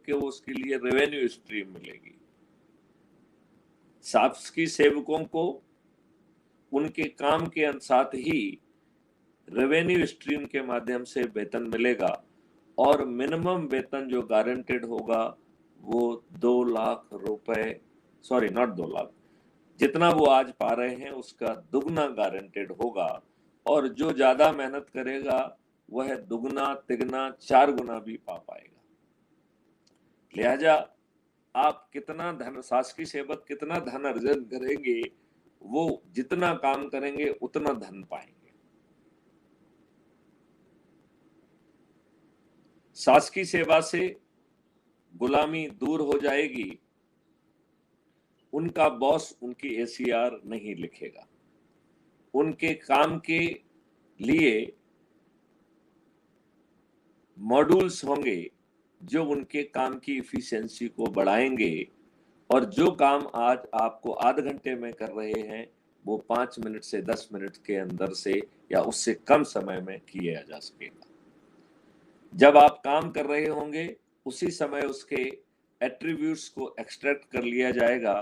जबकि वो उसके लिए रेवेन्यू स्ट्रीम मिलेगी। शासकीय सेवकों को उनके काम के साथ ही रेवेन्यू स्ट्रीम के माध्यम से वेतन मिलेगा और मिनिमम वेतन जो गारंटेड होगा वो 2 लाख रुपए, सॉरी नॉट 2 लाख, जितना वो आज पा रहे हैं उसका दुगना गारंटेड होगा और जो ज्यादा मेहनत करेगा वह दुगना तिगना 4 गुना भी पा पाएगा। लिहाजा आप कितना धन, शासकीय सेवक कितना धन अर्जन करेंगे वो जितना काम करेंगे उतना धन पाएंगे। शासकीय सेवा से गुलामी दूर हो जाएगी। उनका बॉस उनकी एसीआर नहीं लिखेगा, उनके काम के लिए मॉड्यूल्स होंगे जो उनके काम की इफिशिएंसी को बढ़ाएंगे और जो काम आज आपको आध घंटे में कर रहे हैं वो 5 मिनट से 10 मिनट के अंदर से या उससे कम समय में किया जा सकेगा। जब आप काम कर रहे होंगे उसी समय उसके एट्रीब्यूट्स को एक्सट्रैक्ट कर लिया जाएगा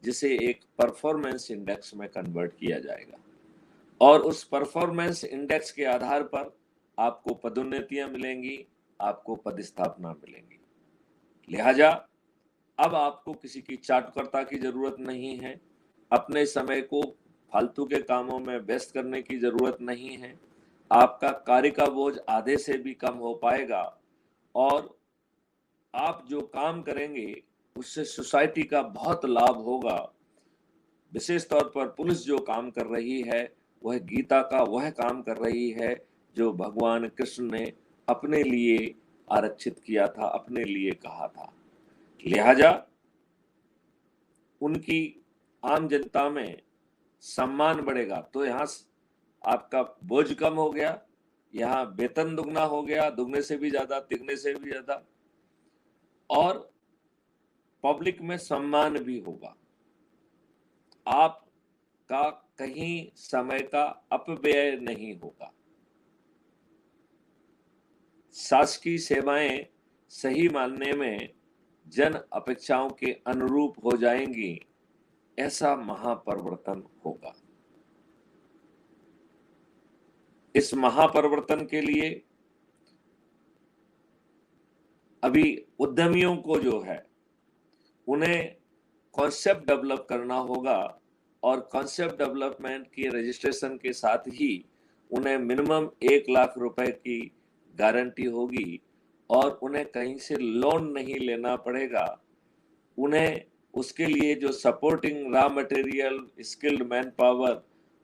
जिसे एक परफॉर्मेंस इंडेक्स में कन्वर्ट किया जाएगा और उस परफॉर्मेंस इंडेक्स के आधार पर आपको पदोन्नतियां मिलेंगी, आपको पदस्थापना मिलेंगी। लिहाजा अब आपको किसी की चाटुकरता की जरूरत नहीं है, अपने समय को फालतू के कामों में व्यस्त करने की जरूरत नहीं है। आपका कार्य का बोझ आधे से भी कम हो पाएगा और आप जो काम करेंगे उससे सोसाइटी का बहुत लाभ होगा। विशेष तौर पर पुलिस जो काम कर रही है वह गीता का वह काम कर रही है जो भगवान कृष्ण ने अपने लिए आरक्षित किया था, अपने लिए कहा था। लिहाजा उनकी आम जनता में सम्मान बढ़ेगा तो यहाँ आपका बोझ कम हो गया, यहाँ वेतन दुगना हो गया, दुगने से भी ज्यादा, तिगने से भी ज्यादा, और पब्लिक में सम्मान भी होगा। आपका कहीं समय का अपव्यय नहीं होगा। शासकीय सेवाएं सही मायने में जन अपेक्षाओं के अनुरूप हो जाएंगी, ऐसा महापरिवर्तन होगा। इस महापरिवर्तन के लिए अभी उद्यमियों को जो है उन्हें कॉन्सेप्ट डेवलप करना होगा और कॉन्सेप्ट डेवलपमेंट की रजिस्ट्रेशन के साथ ही उन्हें मिनिमम 1 लाख रुपए की गारंटी होगी और उन्हें कहीं से लोन नहीं लेना पड़ेगा। उन्हें उसके लिए जो supporting raw material, skilled man power